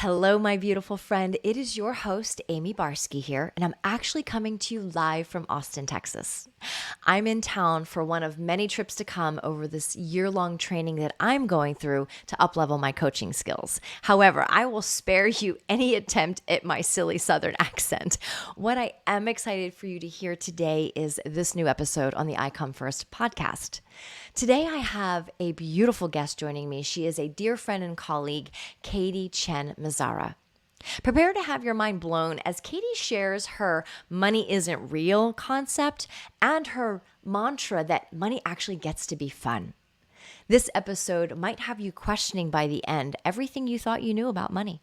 Hello, my beautiful friend. It is your host, Amie Barsky here, and I'm actually coming to you live from Austin, Texas. I'm in town for one of many trips to come over this year-long training that I'm going through to uplevel my coaching skills. However, I will spare you any attempt at my silly Southern accent. What I am excited for you to hear today is this new episode on the I Come First podcast. Today, I have a beautiful guest joining me. She is a dear friend and colleague, Katy Chen Mazzara. Prepare to have your mind blown as Katy shares her money isn't real concept and her mantra that money actually gets to be fun. This episode might have you questioning by the end everything you thought you knew about money.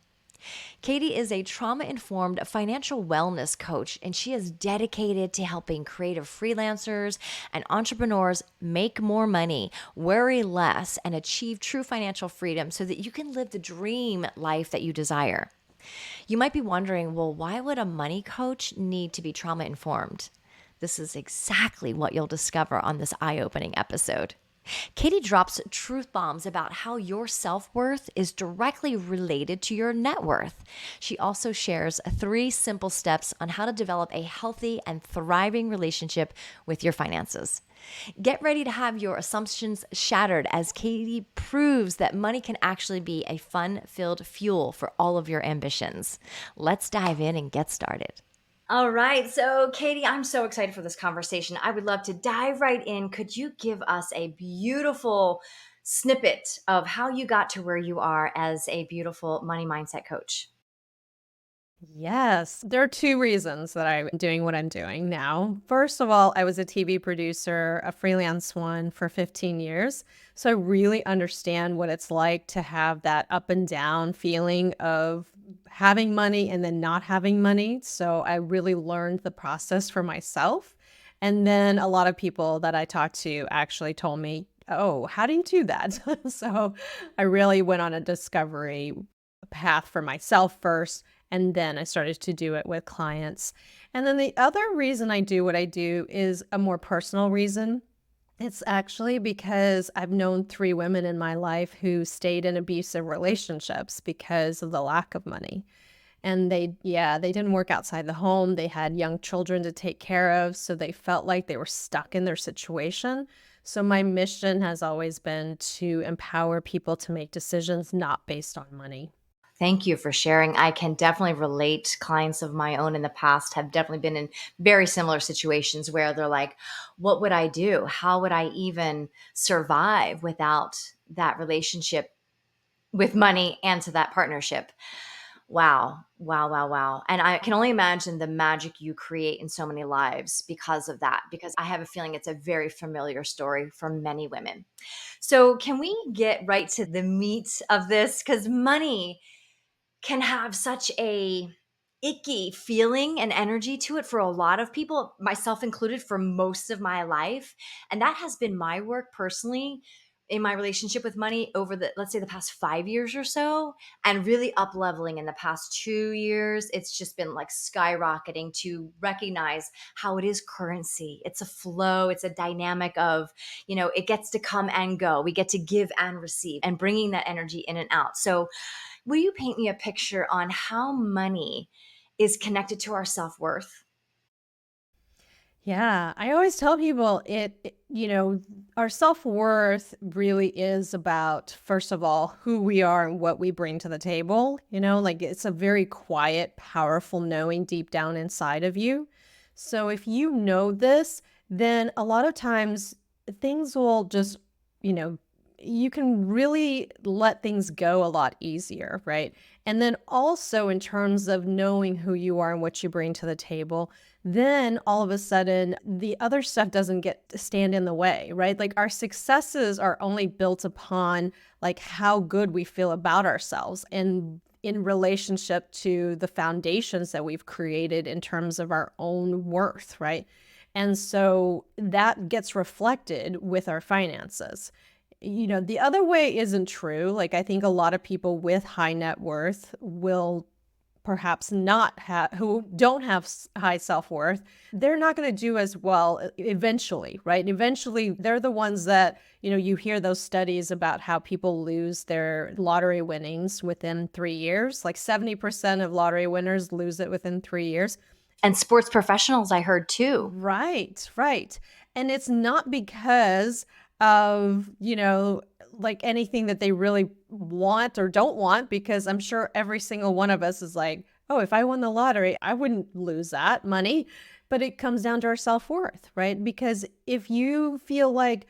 Katy is a trauma-informed financial wellness coach, and she is dedicated to helping creative freelancers and entrepreneurs make more money, worry less, and achieve true financial freedom so that you can live the dream life that you desire. You might be wondering, well, why would a money coach need to be trauma-informed? This is exactly what you'll discover on this eye-opening episode. Katy drops truth bombs about how your self-worth is directly related to your net worth. She also shares 3 simple steps on how to develop a healthy and thriving relationship with your finances. Get ready to have your assumptions shattered as Katy proves that money can actually be a fun-filled fuel for all of your ambitions. Let's dive in and get started. All right. So, Katy, I'm so excited for this conversation. I would love to dive right in. Could you give us a beautiful snippet of how you got to where you are as a beautiful money mindset coach? Yes, there are 2 reasons that I'm doing what I'm doing now. First of all, I was a TV producer, a freelance one for 15 years. So I really understand what it's like to have that up and down feeling of having money and then not having money. So I really learned the process for myself. And then a lot of people that I talked to actually told me, "Oh, how do you do that?" So I really went on a discovery path for myself first, and then I started to do it with clients. And then the other reason I do what I do is a more personal reason. It's actually because I've known 3 women in my life who stayed in abusive relationships because of the lack of money. And they didn't work outside the home. They had young children to take care of, so they felt like they were stuck in their situation. So my mission has always been to empower people to make decisions not based on money. Thank you for sharing. I can definitely relate. Clients of my own in the past have definitely been in very similar situations where they're like, what would I do? How would I even survive without that relationship with money and to that partnership? Wow. Wow, wow, wow. And I can only imagine the magic you create in so many lives because of that, because I have a feeling it's a very familiar story for many women. So, can we get right to the meat of this? Because money can have such a icky feeling and energy to it for a lot of people, myself included, for most of my life. And that has been my work personally in my relationship with money over the, let's say, the past 5 years or so, and really up leveling in the past 2 years. It's just been like skyrocketing to recognize how it is currency. It's a flow, it's a dynamic of, it gets to come and go. We get to give and receive and bringing that energy in and out. So, will you paint me a picture on how money is connected to our self worth? Yeah, I always tell people our self-worth really is about, first of all, who we are and what we bring to the table. Like it's a very quiet, powerful knowing deep down inside of you. So if you know this, then a lot of times things will just, you know, you can really let things go a lot easier, right? And then also in terms of knowing who you are and what you bring to the table, then all of a sudden the other stuff doesn't get to stand in the way, right? Like our successes are only built upon like how good we feel about ourselves and in relationship to the foundations that we've created in terms of our own worth, right? And so that gets reflected with our finances. The other way isn't true. Like I think a lot of people with high net worth will perhaps not have, who don't have high self-worth, they're not going to do as well eventually, right? Eventually, they're the ones that, you hear those studies about how people lose their lottery winnings within 3 years. Like 70% of lottery winners lose it within 3 years. And sports professionals, I heard too. Right, right. And it's not because of, like anything that they really want or don't want, because I'm sure every single one of us is like, oh, if I won the lottery, I wouldn't lose that money. But it comes down to our self-worth, right? Because if you feel like,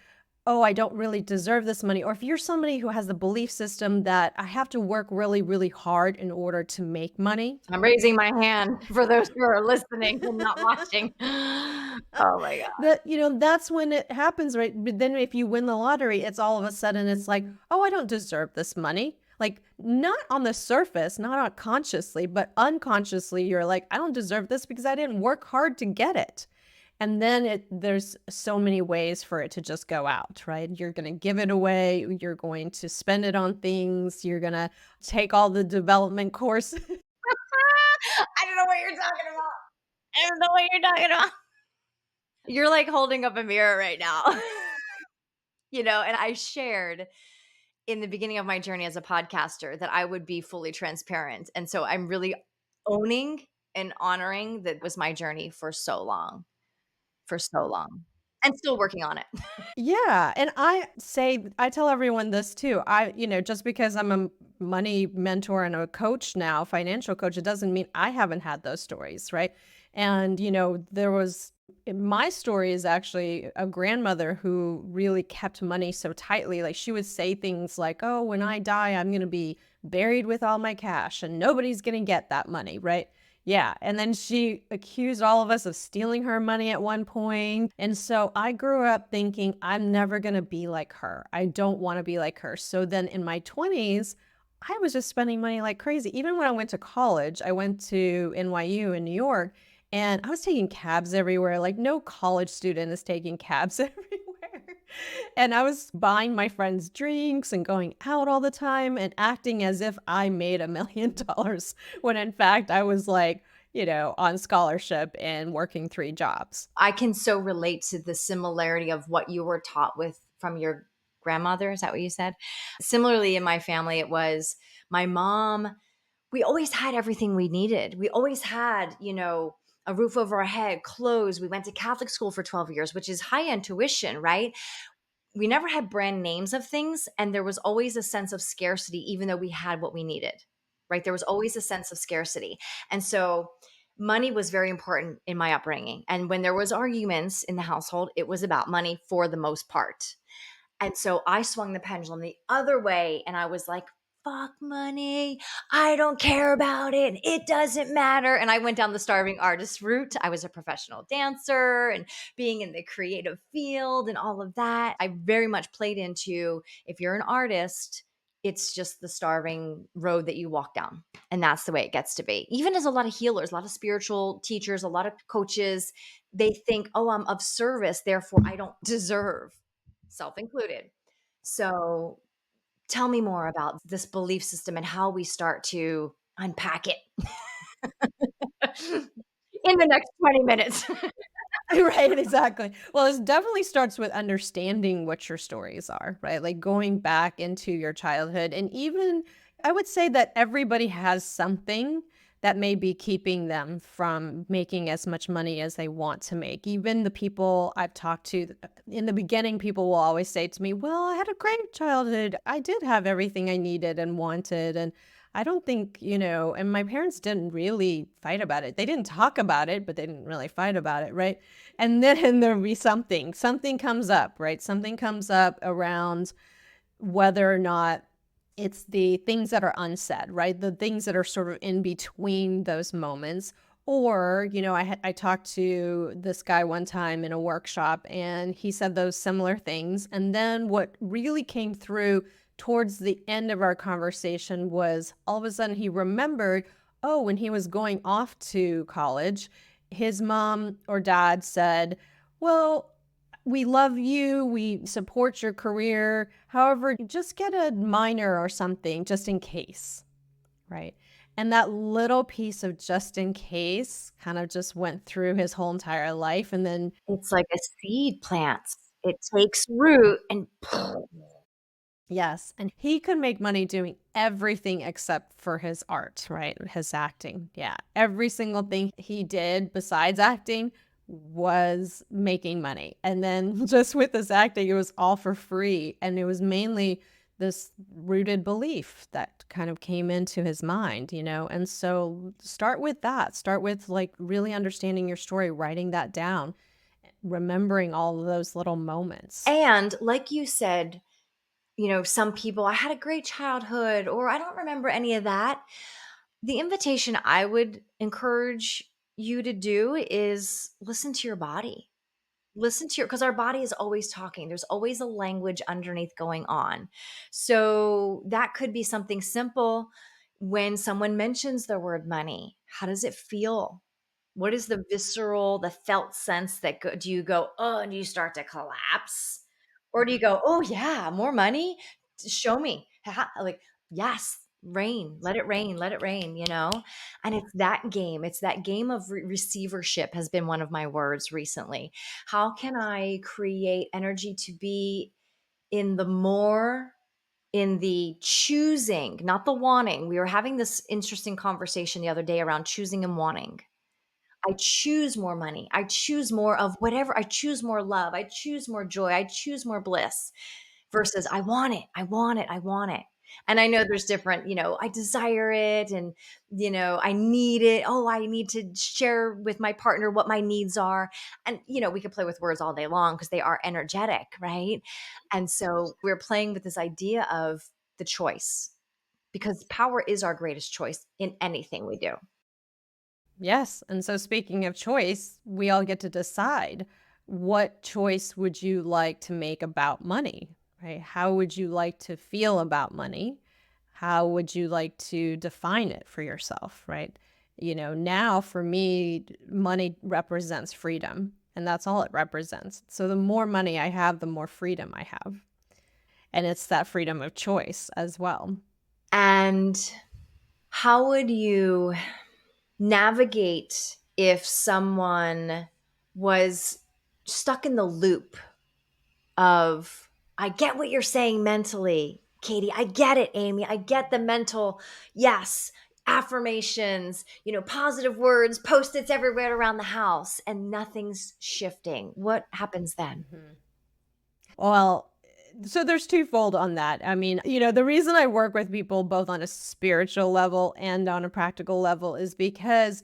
oh, I don't really deserve this money, or if you're somebody who has the belief system that I have to work really, really hard in order to make money. I'm raising my hand for those who are listening and not watching. Oh my God. That's when it happens, right? But then if you win the lottery, it's all of a sudden it's like, oh, I don't deserve this money. Like, not on the surface, not consciously, but unconsciously, you're like, I don't deserve this because I didn't work hard to get it. And then there's so many ways for it to just go out, right? You're going to give it away. You're going to spend it on things. You're going to take all the development courses. I don't know what you're talking about. I don't know what you're talking about. You're like holding up a mirror right now. And I shared in the beginning of my journey as a podcaster that I would be fully transparent. And so I'm really owning and honoring that was my journey for so long, and still working on it. Yeah, and I tell everyone this too. Just because I'm a money mentor and a coach now, financial coach, it doesn't mean I haven't had those stories, right? And, my story is actually a grandmother who really kept money so tightly. Like, she would say things like, oh, when I die, I'm going to be buried with all my cash and nobody's going to get that money, right? Yeah. And then she accused all of us of stealing her money at one point. And so I grew up thinking, I'm never going to be like her. I don't want to be like her. So then in my 20s, I was just spending money like crazy. Even when I went to college, I went to NYU in New York, and I was taking cabs everywhere. Like, no college student is taking cabs everywhere. And I was buying my friends drinks and going out all the time and acting as if I made $1 million when in fact I was like, on scholarship and working 3 jobs. I can so relate to the similarity of what you were taught with from your grandmother. Is that what you said? Similarly, in my family, it was my mom. We always had everything we needed. We always had, a roof over our head, clothes. We went to Catholic school for 12 years, which is high end tuition, right? We never had brand names of things. And there was always a sense of scarcity, even though we had what we needed, right? There was always a sense of scarcity. And so money was very important in my upbringing. And when there was arguments in the household, it was about money for the most part. And so I swung the pendulum the other way and I was like, fuck money. I don't care about it. It doesn't matter. And I went down the starving artist route. I was a professional dancer and being in the creative field and all of that. I very much played into, if you're an artist, it's just the starving road that you walk down. And that's the way it gets to be. Even as a lot of healers, a lot of spiritual teachers, a lot of coaches, they think, oh, I'm of service, therefore I don't deserve, self included. So tell me more about this belief system and how we start to unpack it in the next 20 minutes. Right, exactly. Well, it definitely starts with understanding what your stories are, right? Like going back into your childhood. And even I would say that everybody has something that may be keeping them from making as much money as they want to make. Even the people I've talked to in the beginning, people will always say to me, well, I had a great childhood. I did have everything I needed and wanted. And I don't think, and my parents didn't really fight about it. They didn't talk about it, but they didn't really fight about it, right? And then there'll be something comes up, right? Something comes up around whether or not it's the things that are unsaid, right? The things that are sort of in between those moments. Or, I talked to this guy one time in a workshop and he said those similar things. And then what really came through towards the end of our conversation was all of a sudden he remembered, oh, when he was going off to college, his mom or dad said, well, we love you, we support your career. However, just get a minor or something just in case, right? And that little piece of just in case kind of just went through his whole entire life. And then, It's like a seed plants. It takes root and yes, and he could make money doing everything except for his art, right? His acting. Yeah. Every single thing he did besides acting was making money. And then just with this acting, it was all for free. And it was mainly this rooted belief that kind of came into his mind, you know? And so start with that. Start with like really understanding your story, writing that down, remembering all of those little moments. and like you said, some people, I had a great childhood, or I don't remember any of that. The invitation I would encourage you to do is listen to your body. Listen to your, because our body is always talking. There's always a language underneath going on. So that could be something simple. When someone mentions the word money, how does it feel? What is the visceral, the felt sense do you go, oh, and you start to collapse? Or do you go, oh, yeah, more money? Show me. Like, yes, rain, let it rain. And it's that game. It's that game of receivership has been one of my words recently. How can I create energy to be in the more, in the choosing, not the wanting? We were having this interesting conversation the other day around choosing and wanting. I choose more money. I choose more of whatever. I choose more love. I choose more joy. I choose more bliss versus I want it. I want it. I want it. And I know there's different, I desire it and, I need it. Oh, I need to share with my partner what my needs are. And, we could play with words all day long because they are energetic, right? And so we're playing with this idea of the choice because power is our greatest choice in anything we do. Yes. And so, speaking of choice, we all get to decide what choice would you like to make about money, right? How would you like to feel about money? How would you like to define it for yourself, right? Now for me, money represents freedom, and that's all it represents. So, the more money I have, the more freedom I have. And it's that freedom of choice as well. And how would you navigate if someone was stuck in the loop of, I get what you're saying mentally, Katy. I get it, Amie. I get the mental, yes, affirmations, positive words, post-its everywhere around the house, and nothing's shifting. What happens then? Mhm. Well, so there's twofold on that. I mean, the reason I work with people both on a spiritual level and on a practical level is because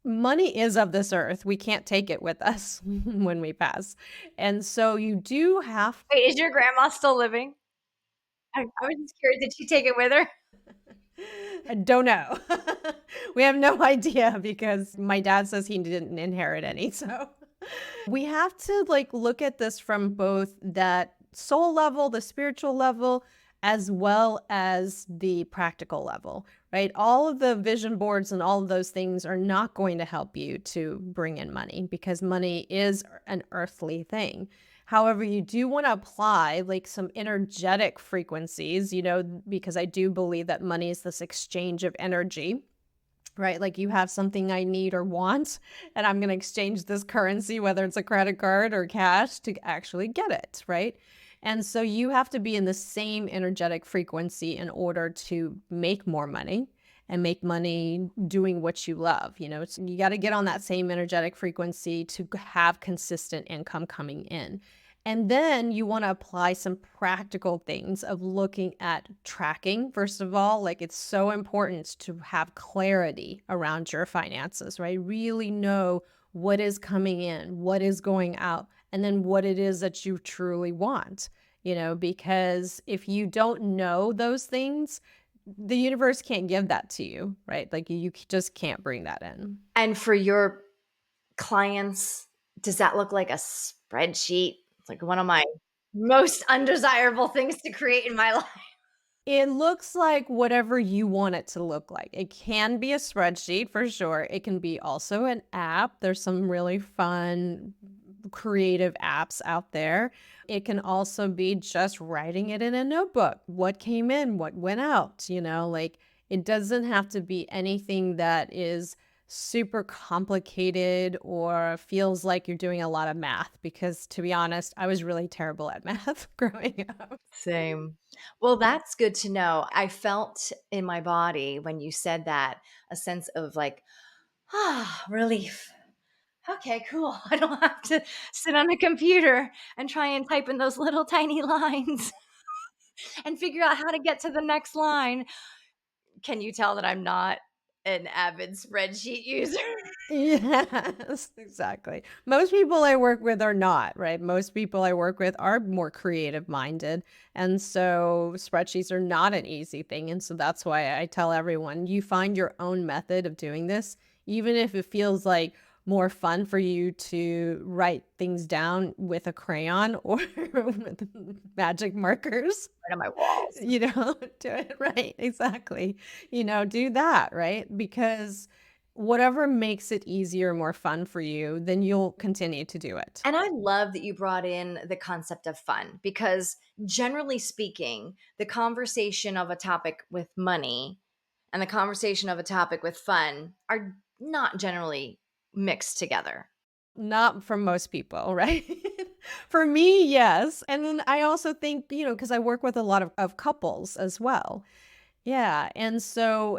money is of this earth. We can't take it with us when we pass. And so you do have Wait, is your grandma still living? I was just curious. Did she take it with her? I don't know. We have no idea because my dad says he didn't inherit any. So we have to like look at this from both that soul level, the spiritual level, as well as the practical level, right? All of the vision boards and all of those things are not going to help you to bring in money because money is an earthly thing. However, you do want to apply like some energetic frequencies, because I do believe that money is this exchange of energy, right? Like you have something I need or want, and I'm going to exchange this currency, whether it's a credit card or cash, to actually get it, right? And so you have to be in the same energetic frequency in order to make more money and make money doing what you love. So you got to get on that same energetic frequency to have consistent income coming in. And then you want to apply some practical things of looking at tracking. First of all, like it's so important to have clarity around your finances, right? Really know what is coming in, what is going out, and then what it is that you truly want, because if you don't know those things, the universe can't give that to you, right? Like you just can't bring that in. And for your clients, does that look like a spreadsheet? It's like one of my most undesirable things to create in my life. It looks like whatever you want it to look like. It can be a spreadsheet for sure. It can be also an app. There's some really fun, creative apps out there. It can also be just writing it in a notebook. What came in, what went out, like It doesn't have to be anything that is super complicated or feels like you're doing a lot of math, because to be honest, I was really terrible at math growing up. Same. Well, that's good to know. I felt in my body when you said that a sense of like, relief. Okay, cool. I don't have to sit on a computer and try and type in those little tiny lines and figure out how to get to the next line. Can you tell that I'm not an avid spreadsheet user? Yes, exactly. Most people I work with are not, right? Most people I work with are more creative minded. And so spreadsheets are not an easy thing. And so that's why I tell everyone you find your own method of doing this, even if it feels like more fun for you to write things down with a crayon or with magic markers. Right on my walls. Do it right. Exactly. Do that, right? Because whatever makes it easier, more fun for you, then you'll continue to do it. And I love that you brought in the concept of fun because generally speaking, the conversation of a topic with money and the conversation of a topic with fun are not generally mixed together. Not for most people, right? For me, yes. And then I also think, because I work with a lot of couples as well. Yeah. And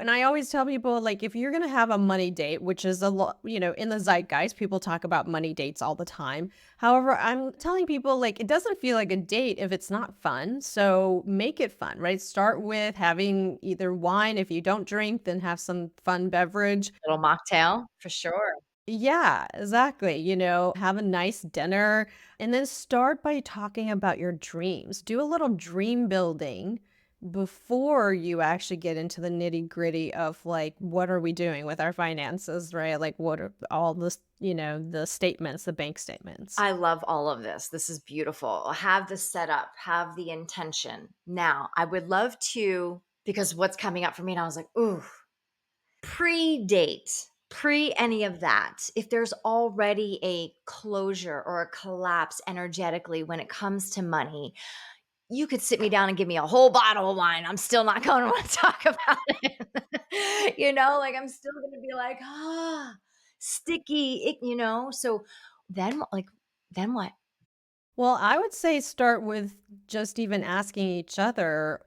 I always tell people, like, if you're going to have a money date, which is a lot, in the zeitgeist, people talk about money dates all the time. However, I'm telling people, like, it doesn't feel like a date if it's not fun. So make it fun, right? Start with having either wine. If you don't drink, then have some fun beverage. Little mocktail for sure. Yeah, exactly. Have a nice dinner and then start by talking about your dreams. Do a little dream building before you actually get into the nitty-gritty of like, what are we doing with our finances, right? Like, what are all this, the statements, the bank statements. I love all of this. This is beautiful. Have the setup, have the intention. Now, I would love to, because what's coming up for me, and I was like, ooh, pre-date, pre any of that, if there's already a closure or a collapse energetically when it comes to money, you could sit me down and give me a whole bottle of wine. I'm still not going to want to talk about it. Like I'm still going to be like, sticky, So then, then what? Well, I would say start with just even asking each other,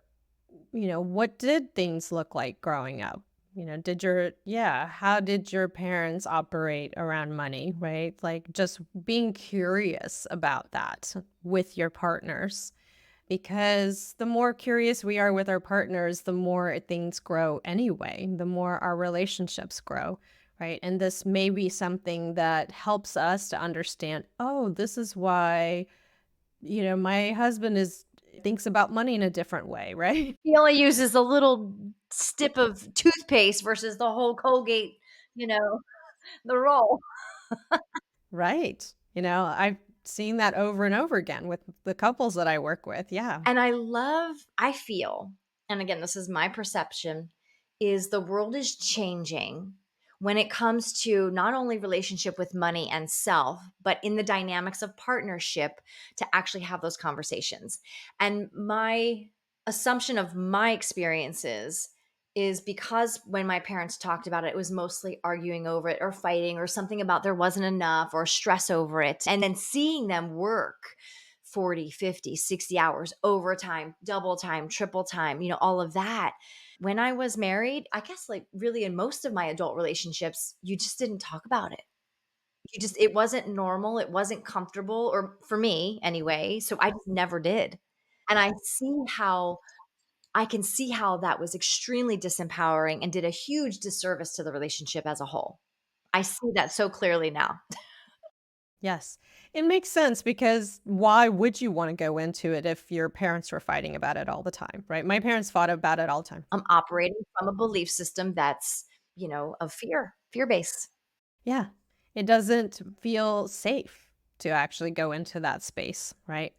what did things look like growing up? How did your parents operate around money, right? Like just being curious about that with your partners. Because the more curious we are with our partners, the more things grow anyway, the more our relationships grow, right? And this may be something that helps us to understand, oh, this is why my husband is thinks about money in a different way, right? He only uses a little stip of toothpaste versus the whole Colgate, you know, the roll. Right. I've seen that over and over again with the couples that I work with. Yeah. And I feel, and again, this is my perception, is the world is changing when it comes to not only relationship with money and self, but in the dynamics of partnership to actually have those conversations. And my assumption of my experiences is because when my parents talked about it, it was mostly arguing over it or fighting or something about there wasn't enough or stress over it. And then seeing them work 40, 50, 60 hours, overtime, double time, triple time, all of that. When I was married, I guess like really in most of my adult relationships, you just didn't talk about it. It wasn't normal. It wasn't comfortable, or for me anyway. So I just never did. And I can see how that was extremely disempowering and did a huge disservice to the relationship as a whole. I see that so clearly now. Yes. It makes sense because why would you want to go into it if your parents were fighting about it all the time, right? My parents fought about it all the time. I'm operating from a belief system that's, of fear based. Yeah. It doesn't feel safe to actually go into that space, right?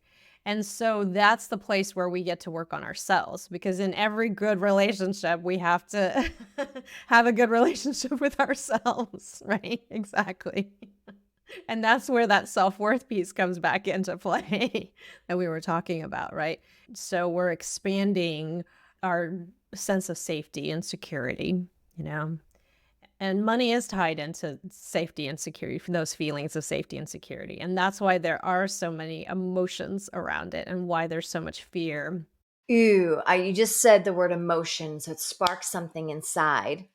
And so that's the place where we get to work on ourselves, because in every good relationship, we have to have a good relationship with ourselves, right? Exactly. And that's where that self-worth piece comes back into play that we were talking about, right? So we're expanding our sense of safety and security, you know? And money is tied into safety and security, for those feelings of safety and security. And that's why there are so many emotions around it and why there's so much fear. Ooh, you just said the word emotion, so it sparks something inside.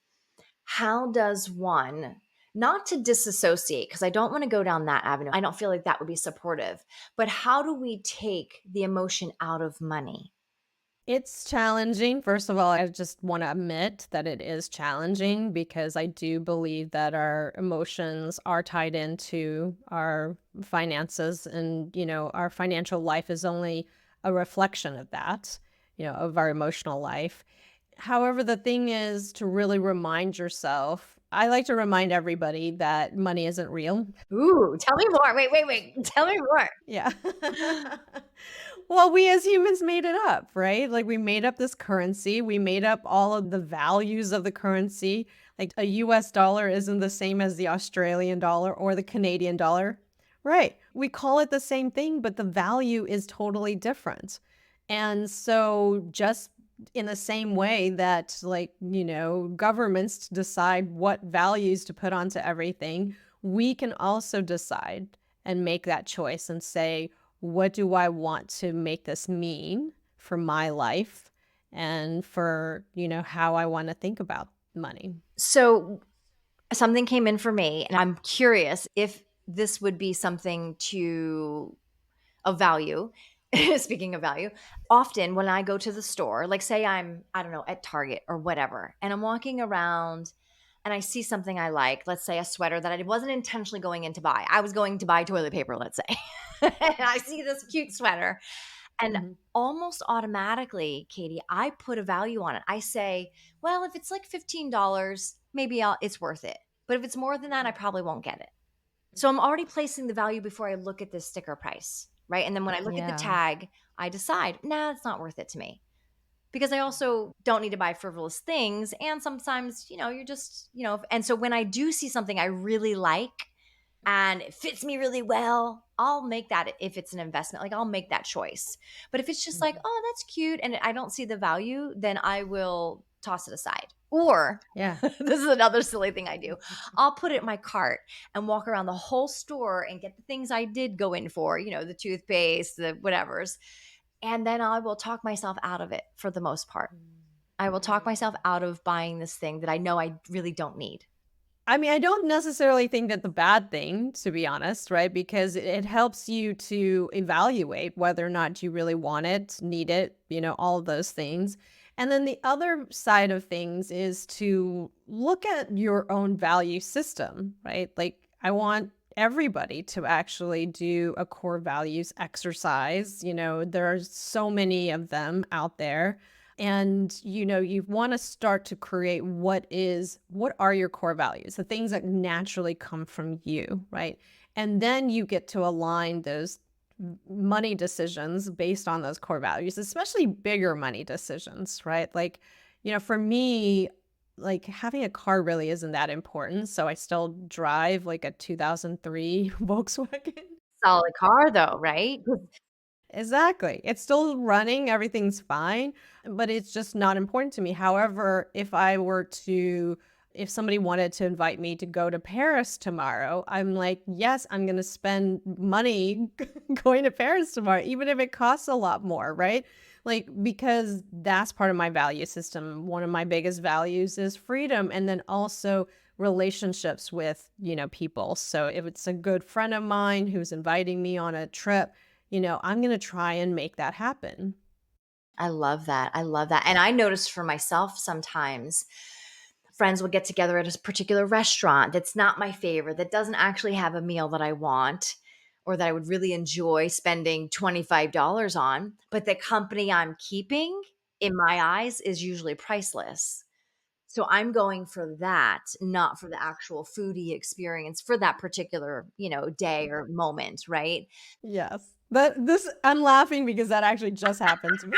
How does one, not to disassociate, because I don't want to go down that avenue. I don't feel like that would be supportive, but how do we take the emotion out of money? It's challenging. First of all, I just want to admit that it is challenging because I do believe that our emotions are tied into our finances, and, our financial life is only a reflection of that, of our emotional life. However, the thing is to really remind yourself. I like to remind everybody that money isn't real. Ooh, tell me more. Wait, wait, wait. Tell me more. Yeah. Well, we as humans made it up, right? Like, we made up this currency. We made up all of the values of the currency. Like, a US dollar isn't the same as the Australian dollar or the Canadian dollar. Right. We call it the same thing, but the value is totally different. And so, just in the same way that, like, governments decide what values to put onto everything, we can also decide and make that choice and say, what do I want to make this mean for my life and for, how I want to think about money? So, something came in for me, and I'm curious if this would be something of value. Speaking of value, often when I go to the store, like say I don't know, at Target or whatever, and I'm walking around and I see something I like, let's say a sweater that I wasn't intentionally going in to buy. I was going to buy toilet paper, let's say. And I see this cute sweater, and Mhm. almost automatically, Katie, I put a value on it. I say, well, if it's like $15, maybe it's worth it. But if it's more than that, I probably won't get it. So I'm already placing the value before I look at the sticker price, right? And then when I look at the Yeah. tag, I decide, nah, it's not worth it to me. Because I also don't need to buy frivolous things. And sometimes, you're just, and so when I do see something I really like and it fits me really well, I'll make that, if it's an investment, like I'll make that choice. But if it's just like, Mhm. oh, that's cute and I don't see the value, then I will toss it aside. Or Yeah. this is another silly thing I do. I'll put it in my cart and walk around the whole store and get the things I did go in for, the toothpaste, the whatevers. And then I will talk myself out of it for the most part. I will talk myself Mm. out of buying this thing that I know I really don't need. I mean, I don't necessarily think that's a bad thing, to be honest, right? Because it helps you to evaluate whether or not you really want it, need it, all of those things. And then the other side of things is to look at your own value system, right? Like, I want everybody to actually do a core values exercise. There's so many of them out there, and you want to start to create what are your core values, the things that naturally come from you, right? And then you get to align those money decisions based on those core values, especially bigger money decisions, right? Like, for me, like, having a car really isn't that important, so I still drive like a 2003 Volkswagen. Solid car though, right? Exactly. It's still running, everything's fine, but it's just not important to me. However, if somebody wanted to invite me to go to Paris tomorrow, I'm like, yes, I'm going to spend money going to Paris tomorrow, even if it costs a lot more, right? Like, because that's part of my value system. One of my biggest values is freedom, and then also relationships with, people. So if it's a good friend of mine who's inviting me on a trip, I'm going to try and make that happen. I love that. I love that. And I notice for myself sometimes friends will get together at a particular restaurant that's not my favorite, that doesn't actually have a meal that I want or that I would really enjoy spending $25 on. But the company I'm keeping, in my eyes, is usually priceless. So I'm going for that, not for the actual foodie experience for that particular, day or moment, right? Yes. I'm laughing because that actually just happened to me.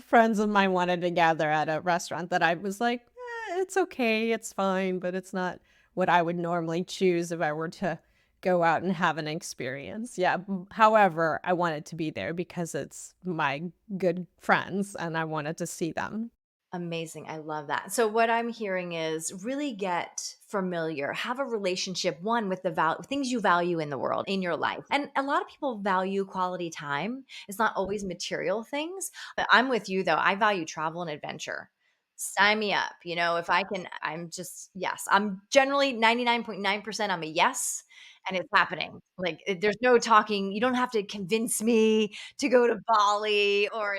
Friends of mine wanted to gather at a restaurant that I was like, it's okay, it's fine, but it's not what I would normally choose if I were to go out and have an experience. Yeah. However, I wanted to be there because it's my good friends and I wanted to see them. Amazing. I love that. So what I'm hearing is really get familiar, have a relationship one with the things you value in the world in your life. And a lot of people value quality time. It's not always material things. But I'm with you though. I value travel and adventure. Sign me up. If I can, I'm just yes. I'm generally 99.9% I'm a yes and it's happening. Like there's no talking. You don't have to convince me to go to Bali or,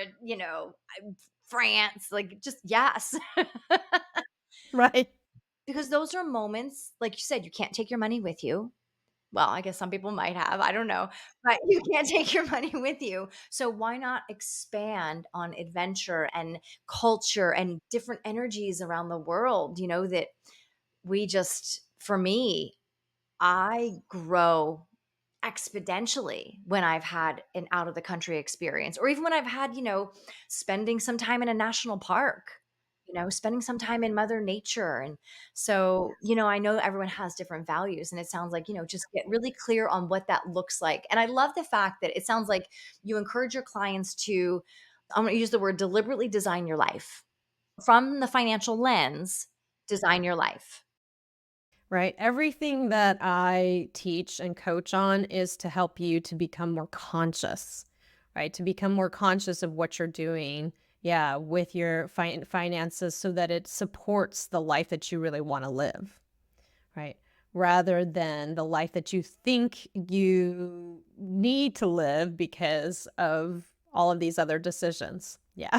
France, like, just yes. Right. Because those are moments, like you said, you can't take your money with you. Well, I guess some people might have, I don't know, but you can't take your money with you. So why not expand on adventure and culture and different energies around the world, that we just for me, I grow exponentially when I've had an out of the country experience, or even when I've had, spending some time in a national park, spending some time in Mother Nature. And so, I know everyone has different values, and it sounds like, just get really clear on what that looks like. And I love the fact that it sounds like you encourage your clients to, I'm going to use the word deliberately design your life from the financial lens, design your life. Right. Everything that I teach and coach on is to help you to become more conscious, right? To become more conscious of what you're doing, yeah, with your finances so that it supports the life that you really want to live, right? Rather than the life that you think you need to live because of all of these other decisions. Yeah.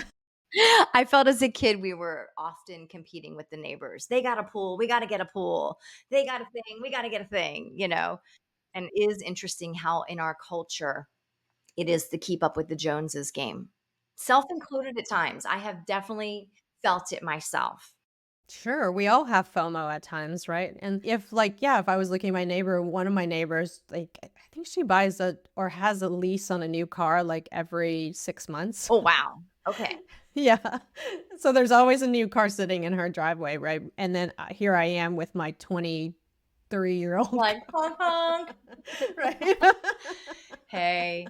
I felt as a kid we were often competing with the neighbors. They got a pool, we gotta get a pool. They got a thing, we gotta get a thing. And it is interesting how in our culture it is the keep up with the Joneses game. Self-included at times. I have definitely felt it myself. Sure, we all have FOMO at times, right? And if like, yeah, if I was looking at my neighbor, one of my neighbors, like I think she buys a or has a lease on a new car like every 6 months. Oh, wow. Okay. Yeah. So there's always a new car sitting in her driveway, right? And then here I am with my 23-year-old Like, car. honk, honk. Right? Hey.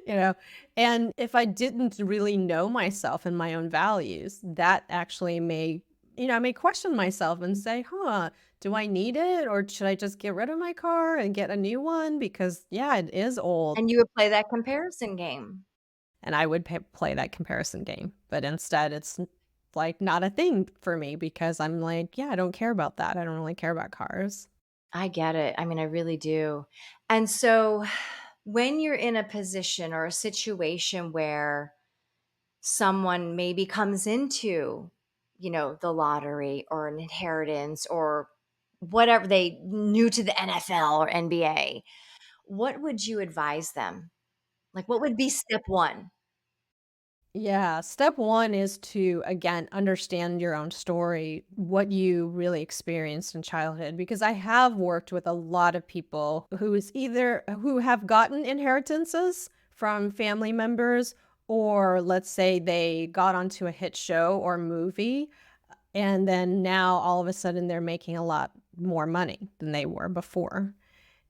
You know, and if I didn't really know myself and my own values, that actually may, I may question myself and say, huh, do I need it? Or should I just get rid of my car and get a new one? Because, yeah, it is old. And you would play that comparison game. And I would play that comparison game. But instead, it's like not a thing for me because I'm like, yeah, I don't care about that. I don't really care about cars. I get it. I mean, I really do. And so when you're in a position or a situation where someone maybe comes into, the lottery or an inheritance or whatever, they new to the NFL or NBA, what would you advise them? Like, what would be step one? Yeah, step one is to, again, understand your own story, what you really experienced in childhood. Because I have worked with a lot of people who have gotten inheritances from family members, or let's say they got onto a hit show or movie, and then now all of a sudden they're making a lot more money than they were before.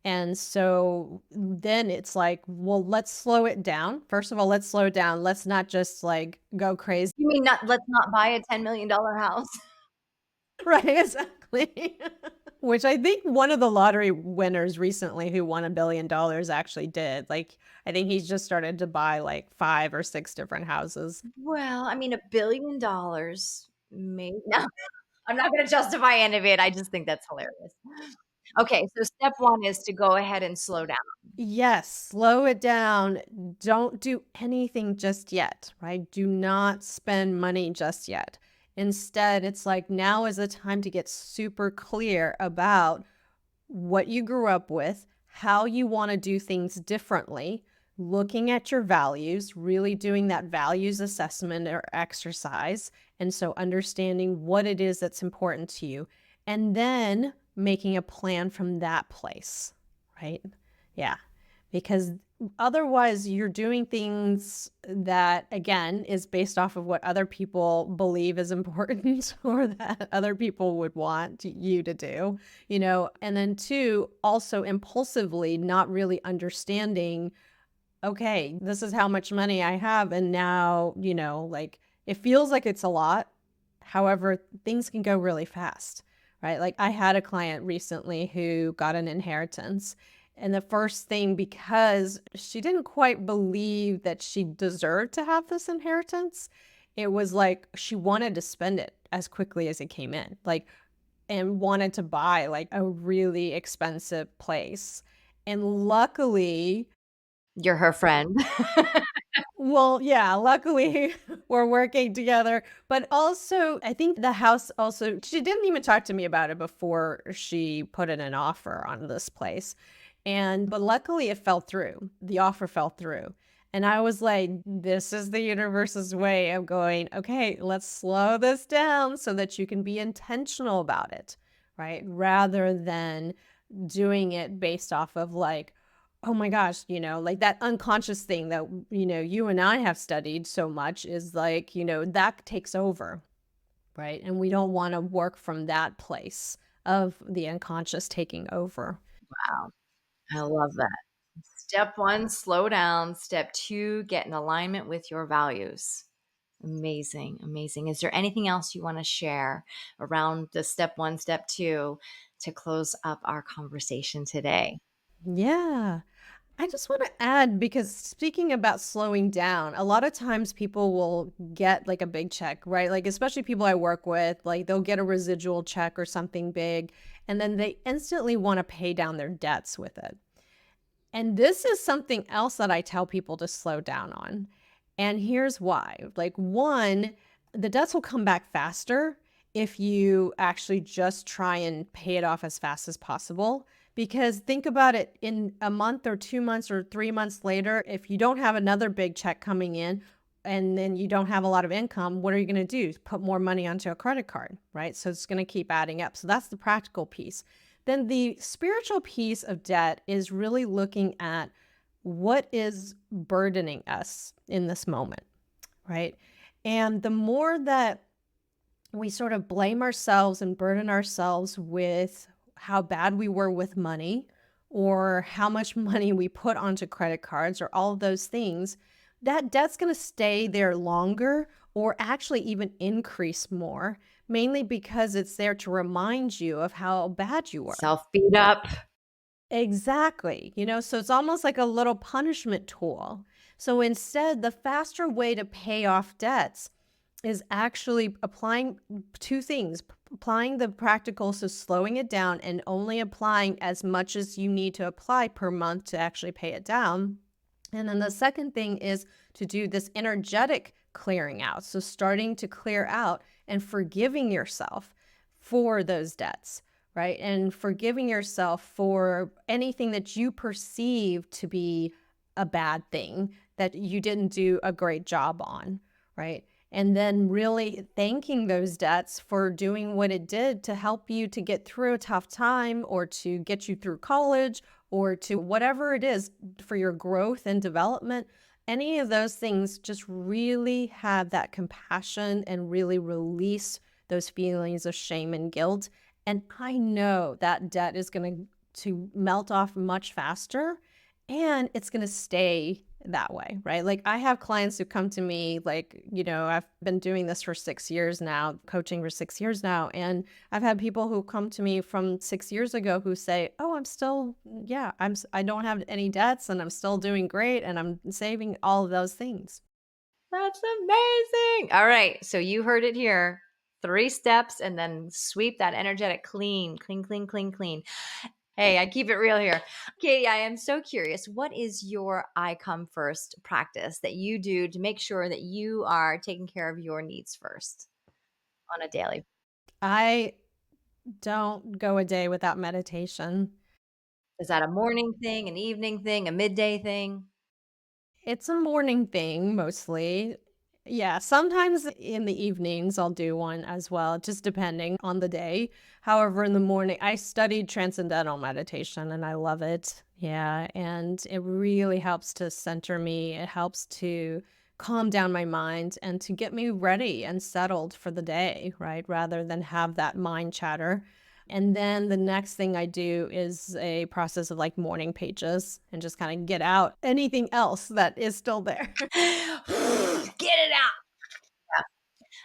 And so then it's like, well, let's slow it down. First of all, let's slow it down. Let's not just like go crazy. You mean not let's not buy a $10 million house? Right, exactly. Which I think one of the lottery winners recently who won $1 billion actually did. Like, I think he's just started to buy like 5 or 6 different houses. Well, I mean, $1 billion, maybe. No, I'm not going to justify any of it. I just think that's hilarious. Okay, so step one is to go ahead and slow down. Yes, slow it down. Don't do anything just yet, right? Do not spend money just yet. Instead, it's like now is the time to get super clear about what you grew up with, how you want to do things differently, looking at your values, really doing that values assessment or exercise. And so understanding what it is that's important to you, and then making a plan from that place, right? Yeah. because otherwise you're doing things that, again, is based off of what other people believe is important or that other people would want you to do, and then two, also impulsively not really understanding, okay, this is how much money I have. And now, like it feels like it's a lot. However, things can go really fast, right? Like I had a client recently who got an inheritance. And the first thing, because she didn't quite believe that she deserved to have this inheritance, it was like she wanted to spend it as quickly as it came in, like, and wanted to buy like a really expensive place. And luckily, You're her friend. well, yeah, luckily we're working together, but also I think the house also, she didn't even talk to me about it before she put in an offer on this place. But luckily it fell through. The offer fell through. And I was like, this is the universe's way of going, okay, let's slow this down so that you can be intentional about it, right? Rather than doing it based off of like, oh my gosh, like that unconscious thing that, you and I have studied so much is like, that takes over, right? And we don't want to work from that place of the unconscious taking over. Wow. I love that. Step one, slow down. Step two, get in alignment with your values. Amazing. Amazing. Is there anything else you want to share around the step one, step two to close up our conversation today? Yeah. I just want to add, because speaking about slowing down, a lot of times people will get like a big check, right? Like, especially people I work with, like they'll get a residual check or something big, and then they instantly want to pay down their debts with it. And this is something else that I tell people to slow down on. And here's why. Like, one, the debts will come back faster if you actually just try and pay it off as fast as possible. Because think about it, in a month or 2 months or 3 months later, if you don't have another big check coming in and then you don't have a lot of income, what are you going to do? Put more money onto a credit card, right? So it's going to keep adding up. So that's the practical piece. Then the spiritual piece of debt is really looking at what is burdening us in this moment, right? And the more that we sort of blame ourselves and burden ourselves with how bad we were with money or how much money we put onto credit cards or all of those things, that debt's going to stay there longer or actually even increase more, mainly because it's there to remind you of how bad you were. Self beat up. Exactly. So it's almost like a little punishment tool. So instead, the faster way to pay off debts is actually applying two things: applying the practical, so slowing it down and only applying as much as you need to apply per month to actually pay it down. And then the second thing is to do this energetic clearing out. So starting to clear out and forgiving yourself for those debts, right? And forgiving yourself for anything that you perceive to be a bad thing that you didn't do a great job on, right? And then really thanking those debts for doing what it did to help you to get through a tough time or to get you through college or to whatever it is for your growth and development. Any of those things, just really have that compassion and really release those feelings of shame and guilt. And I know that debt is going to melt off much faster, and it's going to stay that way, right? Like I have clients who come to me like, I've been doing this for 6 years now, coaching for 6 years now. And I've had people who come to me from 6 years ago who say, oh, I'm still, yeah, I don't have any debts and I'm still doing great and I'm saving all of those things. That's amazing. All right. So you heard it here. 3 steps and then sweep that energetic clean, clean, clean, clean, clean. Hey, I keep it real here. Katie, I am so curious. What is your I come first practice that you do to make sure that you are taking care of your needs first on a daily? I don't go a day without meditation. Is that a morning thing, an evening thing, a midday thing? It's a morning thing mostly. Yeah, sometimes in the evenings I'll do one as well, just depending on the day. However, in the morning, I studied transcendental meditation and I love it. Yeah, and it really helps to center me. It helps to calm down my mind and to get me ready and settled for the day, right? Rather than have that mind chatter. And then the next thing I do is a process of like morning pages and just kind of get out anything else that is still there. Get it out.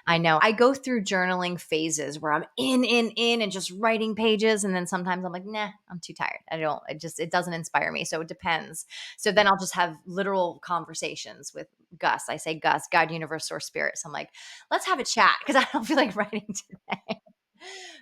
I know. I go through journaling phases where I'm in, and just writing pages. And then sometimes I'm like, nah, I'm too tired. It doesn't inspire me. So it depends. So then I'll just have literal conversations with Gus. I say, Gus, God, universe, source, spirit. So I'm like, let's have a chat because I don't feel like writing today.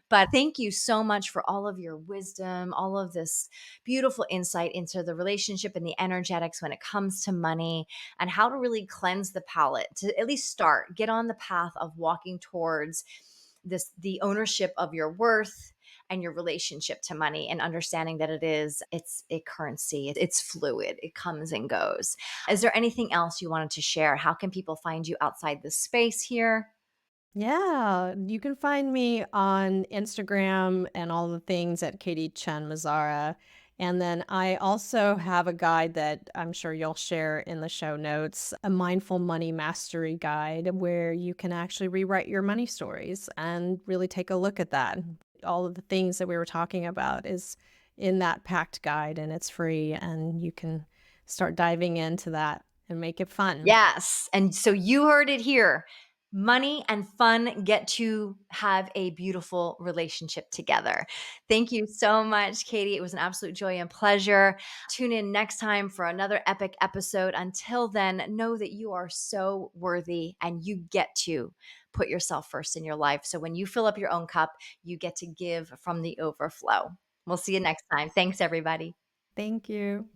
But thank you so much for all of your wisdom, all of this beautiful insight into the relationship and the energetics when it comes to money and how to really cleanse the palate to at least start, get on the path of walking towards the ownership of your worth and your relationship to money and understanding that it's a currency, it's fluid, it comes and goes. Is there anything else you wanted to share? How can people find you outside this space here? Yeah, you can find me on Instagram and all the things at Katy Chen Mazzara. And then I also have a guide that I'm sure you'll share in the show notes, a mindful money mastery guide where you can actually rewrite your money stories and really take a look at that. All of the things that we were talking about is in that packed guide and it's free and you can start diving into that and make it fun. Yes. And so you heard it here. Money and fun get to have a beautiful relationship together. Thank you so much, Katie. It was an absolute joy and pleasure. Tune in next time for another epic episode. Until then, know that you are so worthy and you get to put yourself first in your life. So when you fill up your own cup, you get to give from the overflow. We'll see you next time. Thanks, everybody. Thank you.